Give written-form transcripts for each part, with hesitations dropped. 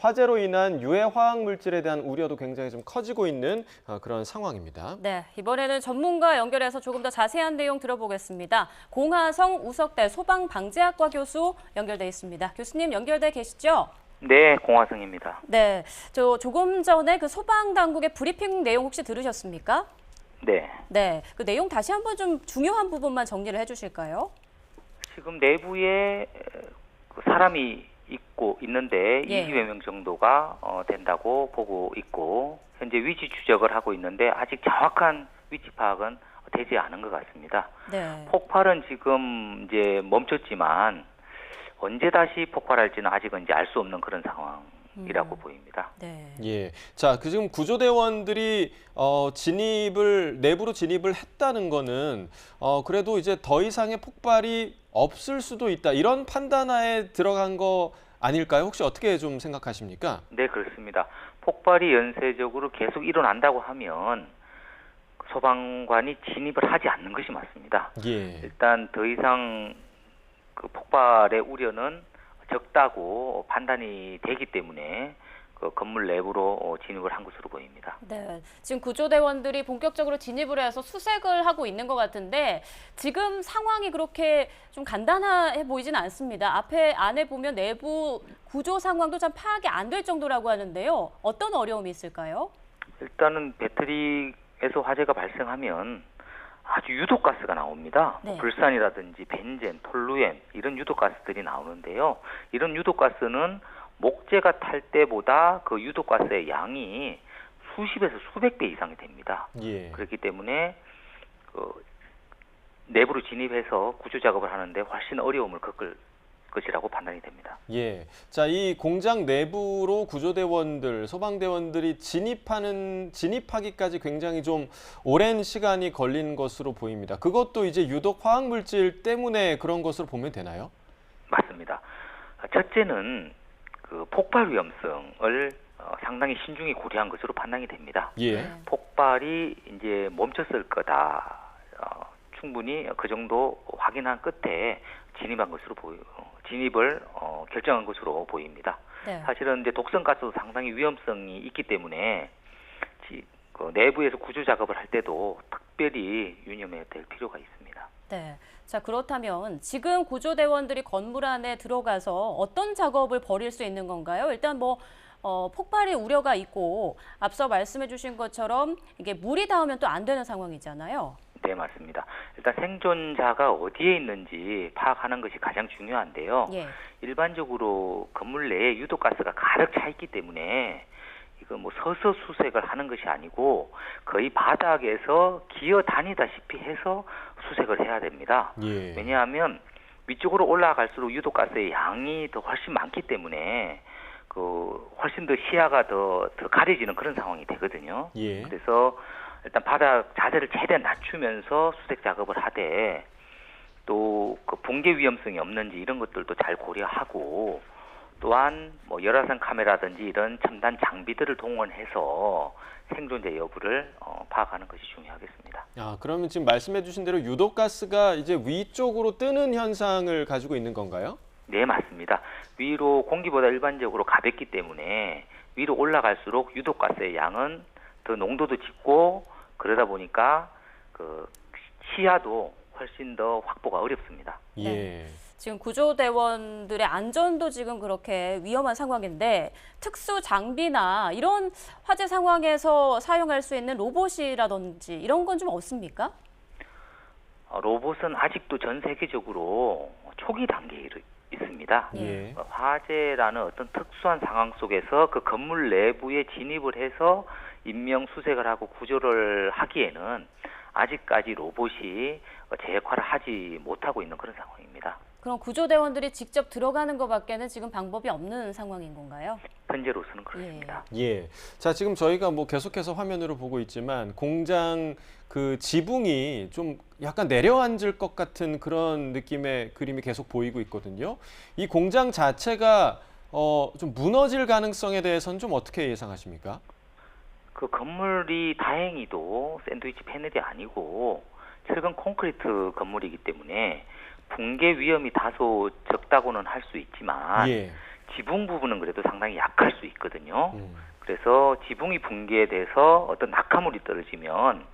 화재로 인한 유해 화학 물질에 대한 우려도 굉장히 좀 커지고 있는 그런 상황입니다. 네, 이번에는 전문가 연결해서 조금 더 자세한 내용 들어보겠습니다. 공하성 우석대 소방방재학과 교수 연결돼 있습니다. 교수님 연결돼 계시죠? 네, 공화성입니다. 네, 조금 전에 그 소방당국의 브리핑 내용 혹시 들으셨습니까? 네. 네, 그 내용 다시 한번 좀 중요한 부분만 정리를 해주실까요? 지금 내부에 사람이 있는데 예. 20여 명 정도가 된다고 보고 있고 현재 위치 추적을 하고 있는데 아직 정확한 위치 파악은 되지 않은 것 같습니다. 네. 폭발은 지금 이제 멈췄지만 언제 다시 폭발할지는 아직은 이제 알 수 없는 그런 상황이라고 보입니다. 네. 예. 자, 지금 구조대원들이 내부로 진입을 했다는 거는 그래도 이제 더 이상의 폭발이 없을 수도 있다. 이런 판단하에 들어간 거 아닐까요? 혹시 어떻게 좀 생각하십니까? 네, 그렇습니다. 폭발이 연쇄적으로 계속 일어난다고 하면 소방관이 진입을 하지 않는 것이 맞습니다. 예. 일단 더 이상 그 폭발의 우려는 적다고 판단이 되기 때문에 그 건물 내부로 진입을 한 것으로 보입니다. 네, 지금 구조대원들이 본격적으로 진입을 해서 수색을 하고 있는 것 같은데 지금 상황이 그렇게 좀 간단해 보이지는 않습니다. 안에 보면 내부 구조 상황도 참 파악이 안 될 정도라고 하는데요. 어떤 어려움이 있을까요? 일단은 배터리에서 화재가 발생하면 아주 유독가스가 나옵니다. 네. 불산이라든지 벤젠, 톨루엔 이런 유독가스들이 나오는데요. 이런 유독가스는 목재가 탈 때보다 그 유독가스의 양이 수십에서 수백 배 이상이 됩니다. 예. 그렇기 때문에 내부로 진입해서 구조 작업을 하는데 훨씬 어려움을 겪을 것이라고 판단이 됩니다. 예. 자, 이 공장 내부로 구조대원들, 소방대원들이 진입하기까지 굉장히 좀 오랜 시간이 걸린 것으로 보입니다. 그것도 이제 유독 화학 물질 때문에 그런 것으로 보면 되나요? 맞습니다. 첫째는 그 폭발 위험성을 상당히 신중히 고려한 것으로 판단이 됩니다. 예. 네. 폭발이 이제 멈췄을 거다. 충분히 그 정도 확인한 끝에 진입을 결정한 것으로 보입니다. 네. 사실은 이제 독성가스도 상당히 위험성이 있기 때문에 그 내부에서 구조 작업을 할 때도 특별히 유념해야 될 필요가 있습니다. 네. 자, 그렇다면 지금 구조대원들이 건물 안에 들어가서 어떤 작업을 벌일 수 있는 건가요? 일단 폭발의 우려가 있고 앞서 말씀해 주신 것처럼 이게 물이 닿으면 또 안 되는 상황이잖아요. 네, 맞습니다. 일단 생존자가 어디에 있는지 파악하는 것이 가장 중요한데요. 예. 일반적으로 건물 내에 유독가스가 가득 차 있기 때문에 이거 서서 수색을 하는 것이 아니고 거의 바닥에서 기어 다니다시피 해서 수색을 해야 됩니다. 예. 왜냐하면 위쪽으로 올라갈수록 유독가스의 양이 더 훨씬 많기 때문에 훨씬 더 시야가 더 가려지는 그런 상황이 되거든요. 예. 그래서 일단 바닥 자세를 최대한 낮추면서 수색 작업을 하되 또 그 붕괴 위험성이 없는지 이런 것들도 잘 고려하고 또한 열화상 카메라든지 이런 첨단 장비들을 동원해서 생존자 여부를 파악하는 것이 중요하겠습니다. 그러면 지금 말씀해 주신 대로 유독가스가 이제 위쪽으로 뜨는 현상을 가지고 있는 건가요? 네, 맞습니다. 위로 공기보다 일반적으로 가볍기 때문에 위로 올라갈수록 유독가스의 양은 더 농도도 짙고 그러다 보니까 그 시야도 훨씬 더 확보가 어렵습니다. 예. 지금 구조대원들의 안전도 지금 그렇게 위험한 상황인데 특수 장비나 이런 화재 상황에서 사용할 수 있는 로봇이라든지 이런 건 좀 없습니까? 로봇은 아직도 전 세계적으로 초기 단계에 있습니다. 예. 화재라는 어떤 특수한 상황 속에서 그 건물 내부에 진입을 해서 인명 수색을 하고 구조를 하기에는 아직까지 로봇이 제 역할을 하지 못하고 있는 그런 상황입니다. 그럼 구조대원들이 직접 들어가는 것밖에는 지금 방법이 없는 상황인 건가요? 현재로서는 그렇습니다. 예. 자, 지금 저희가 계속해서 화면으로 보고 있지만 공장 그 지붕이 좀 약간 내려앉을 것 같은 그런 느낌의 그림이 계속 보이고 있거든요. 이 공장 자체가 좀 무너질 가능성에 대해서는 좀 어떻게 예상하십니까? 그 건물이 다행히도 샌드위치 패널이 아니고 철근 콘크리트 건물이기 때문에 붕괴 위험이 다소 적다고는 할 수 있지만 예. 지붕 부분은 그래도 상당히 약할 수 있거든요. 그래서 지붕이 붕괴돼서 어떤 낙하물이 떨어지면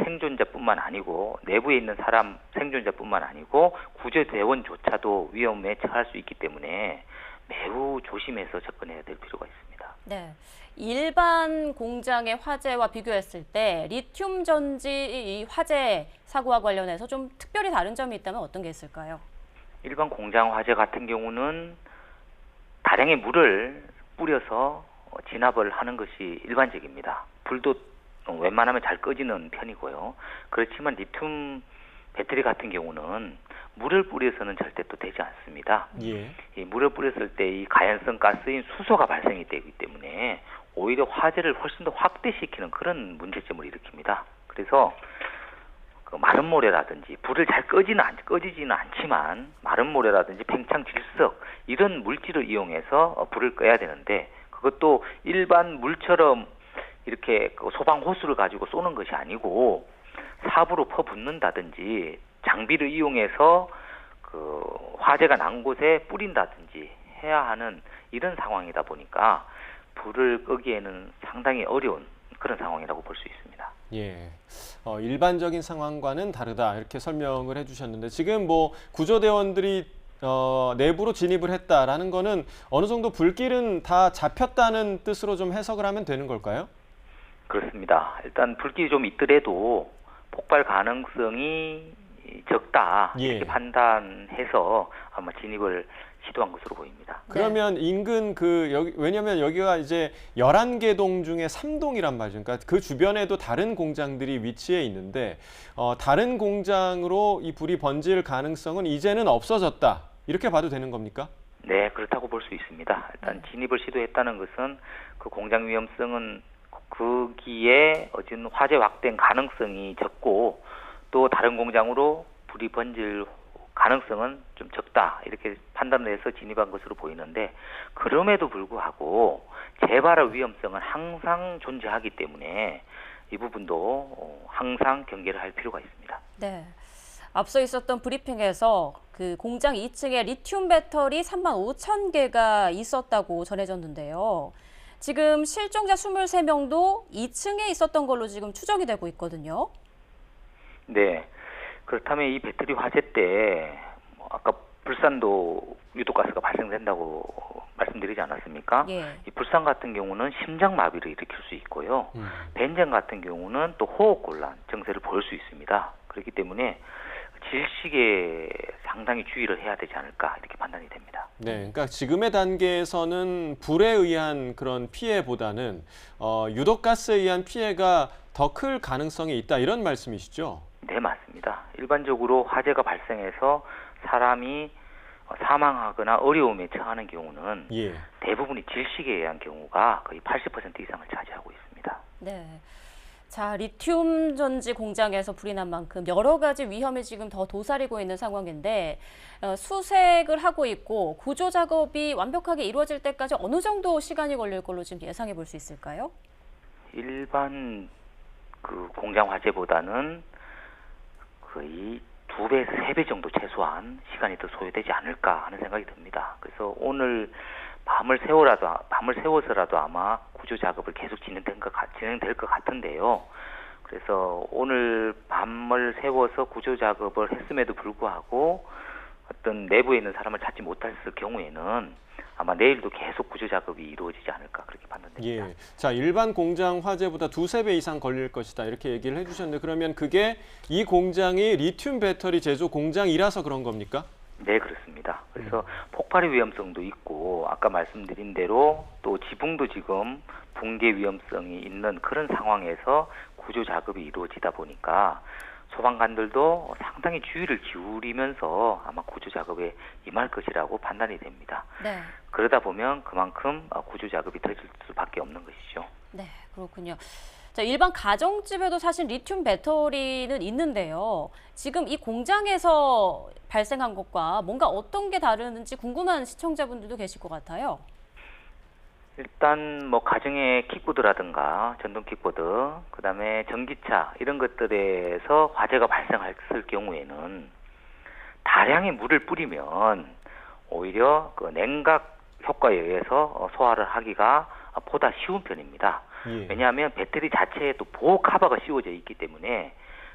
생존자뿐만 아니고 내부에 있는 사람 생존자뿐만 아니고 구조대원조차도 위험에 처할 수 있기 때문에 매우 조심해서 접근해야 될 필요가 있습니다. 네. 일반 공장의 화재와 비교했을 때 리튬 전지 이 화재 사고와 관련해서 좀 특별히 다른 점이 있다면 어떤 게 있을까요? 일반 공장 화재 같은 경우는 다량의 물을 뿌려서 진압을 하는 것이 일반적입니다. 불도 웬만하면 잘 꺼지는 편이고요. 그렇지만 리튬 배터리 같은 경우는 물을 뿌려서는 절대 또 되지 않습니다. 예. 이 물을 뿌렸을 때 이 가연성 가스인 수소가 발생이 되기 때문에 오히려 화재를 훨씬 더 확대시키는 그런 문제점을 일으킵니다. 그래서 그 마른 모래라든지 불을 잘 꺼지지는 않지만 마른 모래라든지 팽창 질석 이런 물질을 이용해서 불을 꺼야 되는데 그것도 일반 물처럼 이렇게 그 소방 호스를 가지고 쏘는 것이 아니고 삽으로 퍼붓는다든지 장비를 이용해서 그 화재가 난 곳에 뿌린다든지 해야 하는 이런 상황이다 보니까 불을 끄기에는 상당히 어려운 그런 상황이라고 볼 수 있습니다. 예. 일반적인 상황과는 다르다 이렇게 설명을 해주셨는데 지금 뭐 구조대원들이 내부로 진입을 했다라는 거는 어느 정도 불길은 다 잡혔다는 뜻으로 좀 해석을 하면 되는 걸까요? 그렇습니다. 일단 불길이 좀 있더라도 폭발 가능성이 적다 이렇게 예. 판단해서 아마 진입을 시도한 것으로 보입니다. 그러면 인근 왜냐면 여기가 이제 11개 동 중에 3동이란 말이죠. 그러니까 그 주변에도 다른 공장들이 위치해 있는데 다른 공장으로 이 불이 번질 가능성은 이제는 없어졌다. 이렇게 봐도 되는 겁니까? 네, 그렇다고 볼 수 있습니다. 일단 진입을 시도했다는 것은 그 공장 위험성은 거기에 어쨌든 화재 확대 가능성이 적고 또 다른 공장으로 불이 번질 가능성은 좀 적다 이렇게 판단을 해서 진입한 것으로 보이는데 그럼에도 불구하고 재발의 위험성은 항상 존재하기 때문에 이 부분도 항상 경계를 할 필요가 있습니다. 네. 앞서 있었던 브리핑에서 그 공장 2층에 리튬 배터리 35,000개가 있었다고 전해졌는데요. 지금 실종자 23명도 2층에 있었던 걸로 지금 추정이 되고 있거든요. 네. 그렇다면 이 배터리 화재 때 아까 불산도 유독가스가 발생된다고 말씀드리지 않았습니까? 예. 이 불산 같은 경우는 심장마비를 일으킬 수 있고요. 벤젠 같은 경우는 또 호흡곤란 증세를 보일 수 있습니다. 그렇기 때문에 질식에 상당히 주의를 해야 되지 않을까 이렇게 판단이 됩니다. 네, 그러니까 지금의 단계에서는 불에 의한 그런 피해보다는 유독가스에 의한 피해가 더 클 가능성이 있다 이런 말씀이시죠? 네, 맞습니다. 일반적으로 화재가 발생해서 사람이 사망하거나 어려움에 처하는 경우는 예. 대부분이 질식에 의한 경우가 거의 80% 이상을 차지하고 있습니다. 네. 자, 리튬 전지 공장에서 불이 난 만큼 여러 가지 위험이 지금 더 도사리고 있는 상황인데 수색을 하고 있고 구조 작업이 완벽하게 이루어질 때까지 어느 정도 시간이 걸릴 걸로 지금 예상해 볼 수 있을까요? 일반 그 공장 화재보다는 거의 2배, 3배 정도 최소한 시간이 더 소요되지 않을까 하는 생각이 듭니다. 그래서 오늘 밤을 세워서라도 아마 구조 작업을 계속 진행될 것 같은데요. 그래서 오늘 밤을 세워서 구조 작업을 했음에도 불구하고 어떤 내부에 있는 사람을 찾지 못했을 경우에는 아마 내일도 계속 구조 작업이 이루어지지 않을까 그렇게 판단됩니다. 예. 자, 일반 공장 화재보다 2~3배 이상 걸릴 것이다 이렇게 얘기를 해주셨는데 그러면 그게 이 공장이 리튬 배터리 제조 공장이라서 그런 겁니까? 네, 그렇습니다. 그래서 폭발의 위험성도 있고 아까 말씀드린 대로 또 지붕도 지금 붕괴 위험성이 있는 그런 상황에서 구조 작업이 이루어지다 보니까 소방관들도 상당히 주의를 기울이면서 아마 구조 작업에 임할 것이라고 판단이 됩니다. 네. 그러다 보면 그만큼 구조 작업이 더질 수밖에 없는 것이죠. 네, 그렇군요. 자, 일반 가정집에도 사실 리튬 배터리는 있는데요. 지금 이 공장에서 발생한 것과 뭔가 어떤 게 다른지 궁금한 시청자분들도 계실 것 같아요. 일단 뭐 가정의 킥보드라든가 전동 킥보드, 그다음에 전기차 이런 것들에서 화재가 발생했을 경우에는 다량의 물을 뿌리면 오히려 그 냉각 효과에 의해서 소화를 하기가 보다 쉬운 편입니다. 예. 왜냐하면 배터리 자체에 또 보호 카바가 씌워져 있기 때문에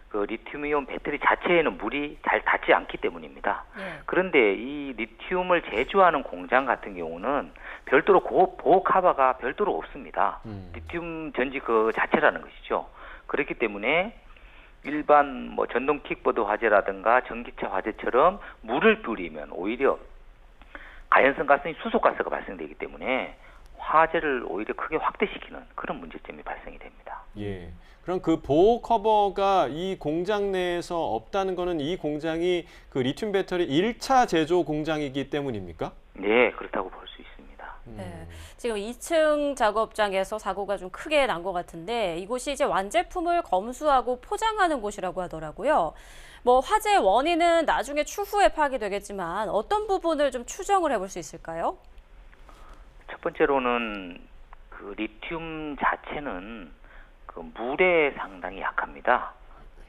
그 리튬이온 배터리 자체에는 물이 잘 닿지 않기 때문입니다. 예. 그런데 이 리튬을 제조하는 공장 같은 경우는 별도로 보호 카바가 별도로 없습니다. 리튬 전지 그 자체라는 것이죠. 그렇기 때문에 일반 뭐 전동 킥보드 화재라든가 전기차 화재처럼 물을 뿌리면 오히려 가연성 가스인 수소가스가 발생되기 때문에 화재를 오히려 크게 확대시키는 그런 문제점이 발생이 됩니다. 예. 그럼 그 보호 커버가 이 공장 내에서 없다는 거는 이 공장이 그 리튬 배터리 1차 제조 공장이기 때문입니까? 네, 그렇다고 볼 수 있습니다. 네. 지금 2층 작업장에서 사고가 좀 크게 난 것 같은데 이곳이 이제 완제품을 검수하고 포장하는 곳이라고 하더라고요. 뭐 화재 원인은 나중에 추후에 파악이 되겠지만 어떤 부분을 좀 추정을 해볼 수 있을까요? 첫 번째로는 그 리튬 자체는 그 물에 상당히 약합니다.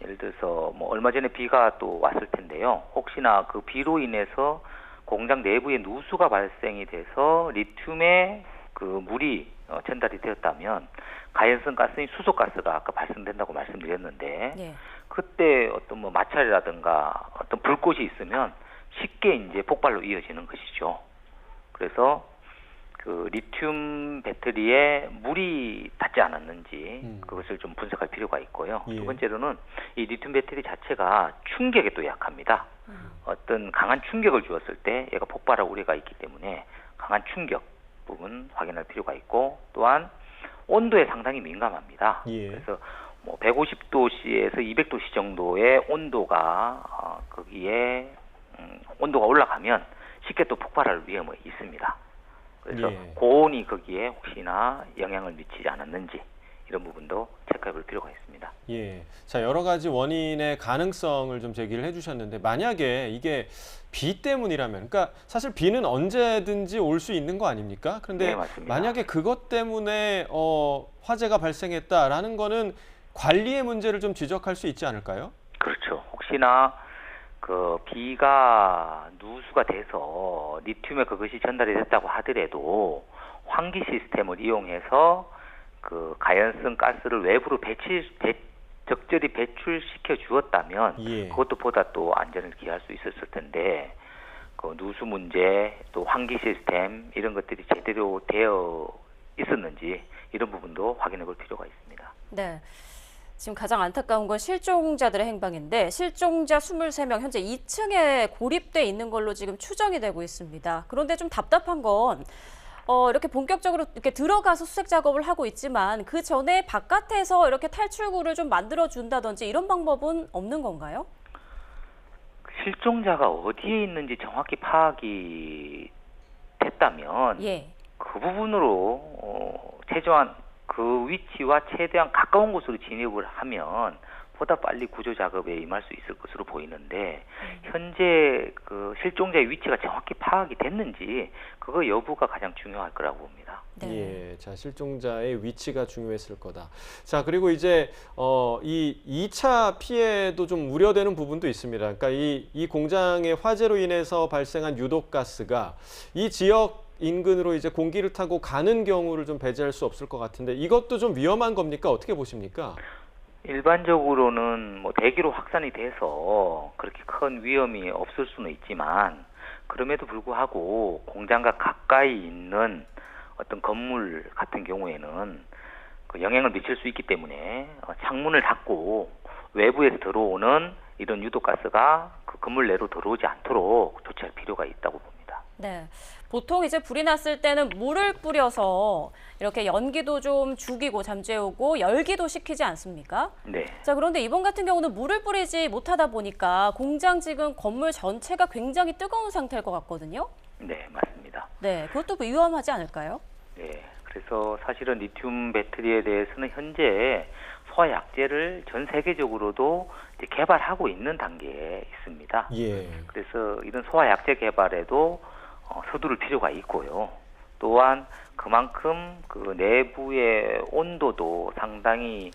예를 들어서 뭐 얼마 전에 비가 또 왔을 텐데요. 혹시나 그 비로 인해서 공장 내부에 누수가 발생이 돼서 리튬에 그 물이 전달이 되었다면 가연성 가스인 수소가스가 아까 발생된다고 말씀드렸는데 예. 그때 어떤 뭐 마찰이라든가 어떤 불꽃이 있으면 쉽게 이제 폭발로 이어지는 것이죠. 그래서 그 리튬 배터리에 물이 닿지 않았는지 그것을 좀 분석할 필요가 있고요. 예. 두 번째로는 이 리튬 배터리 자체가 충격에 또 약합니다. 어떤 강한 충격을 주었을 때 얘가 폭발할 우려가 있기 때문에 강한 충격 부분 확인할 필요가 있고 또한 온도에 상당히 민감합니다. 예. 그래서 뭐 150도씨에서 200도씨 정도의 온도가 거기에 온도가 올라가면 쉽게 또 폭발할 위험이 있습니다. 그래서 예. 고온이 거기에 혹시나 영향을 미치지 않았는지 이런 부분도 체크해 볼 필요가 있습니다. 예. 자, 여러 가지 원인의 가능성을 좀 제기를 해주셨는데 만약에 이게 비 때문이라면, 그러니까 사실 비는 언제든지 올 수 있는 거 아닙니까? 그런데 네, 맞습니다. 만약에 그것 때문에 화재가 발생했다라는 거는 관리의 문제를 좀 지적할 수 있지 않을까요? 그렇죠. 혹시나 그 비가 누수가 돼서 리튬에 그것이 전달이 됐다고 하더라도 환기 시스템을 이용해서 그 가연성 가스를 외부로 적절히 배출시켜 주었다면 예. 그것도 보다 또 안전을 기할 수 있었을 텐데 그 누수 문제 또 환기 시스템 이런 것들이 제대로 되어 있었는지 이런 부분도 확인해 볼 필요가 있습니다. 네. 지금 가장 안타까운 건 실종자들의 행방인데 실종자 23명 현재 2층에 고립돼 있는 걸로 지금 추정이 되고 있습니다. 그런데 좀 답답한 건 이렇게 본격적으로 이렇게 들어가서 수색 작업을 하고 있지만 그 전에 바깥에서 이렇게 탈출구를 좀 만들어 준다든지 이런 방법은 없는 건가요? 실종자가 어디에 있는지 정확히 파악이 됐다면 예. 그 부분으로 최소한 그 위치와 최대한 가까운 곳으로 진입을 하면 보다 빨리 구조 작업에 임할 수 있을 것으로 보이는데 현재 그 실종자의 위치가 정확히 파악이 됐는지 그거 여부가 가장 중요할 거라고 봅니다. 네. 예, 자, 실종자의 위치가 중요했을 거다. 자, 그리고 이제 이 2차 피해도 좀 우려되는 부분도 있습니다. 그러니까 이 공장의 화재로 인해서 발생한 유독가스가 이 지역 인근으로 이제 공기를 타고 가는 경우를 좀 배제할 수 없을 것 같은데 이것도 좀 위험한 겁니까? 어떻게 보십니까? 일반적으로는 뭐 대기로 확산이 돼서 그렇게 큰 위험이 없을 수는 있지만 그럼에도 불구하고 공장과 가까이 있는 어떤 건물 같은 경우에는 그 영향을 미칠 수 있기 때문에 창문을 닫고 외부에서 들어오는 이런 유독가스가 그 건물 내로 들어오지 않도록 조치할 필요가 있다고 봅니다. 네. 보통 이제 불이 났을 때는 물을 뿌려서 이렇게 연기도 좀 죽이고 잠재우고 열기도 식히지 않습니까? 네. 자, 그런데 이번 같은 경우는 물을 뿌리지 못하다 보니까 공장 지금 건물 전체가 굉장히 뜨거운 상태일 것 같거든요. 네, 맞습니다. 네, 그것도 위험하지 않을까요? 네. 그래서 사실은 리튬 배터리에 대해서는 현재 소화 약제를 전 세계적으로도 이제 개발하고 있는 단계에 있습니다. 예. 그래서 이런 소화 약제 개발에도 서두를 필요가 있고요. 또한 그만큼 그 내부의 온도도 상당히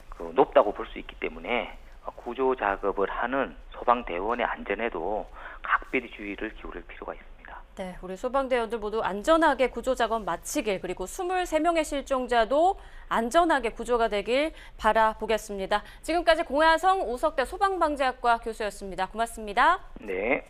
그 높다고 볼 수 있기 때문에 구조 작업을 하는 소방대원의 안전에도 각별히 주의를 기울일 필요가 있습니다. 네, 우리 소방대원들 모두 안전하게 구조 작업 마치길, 그리고 23명의 실종자도 안전하게 구조가 되길 바라보겠습니다. 지금까지 공하성 오석대 소방방재학과 교수였습니다. 고맙습니다. 네.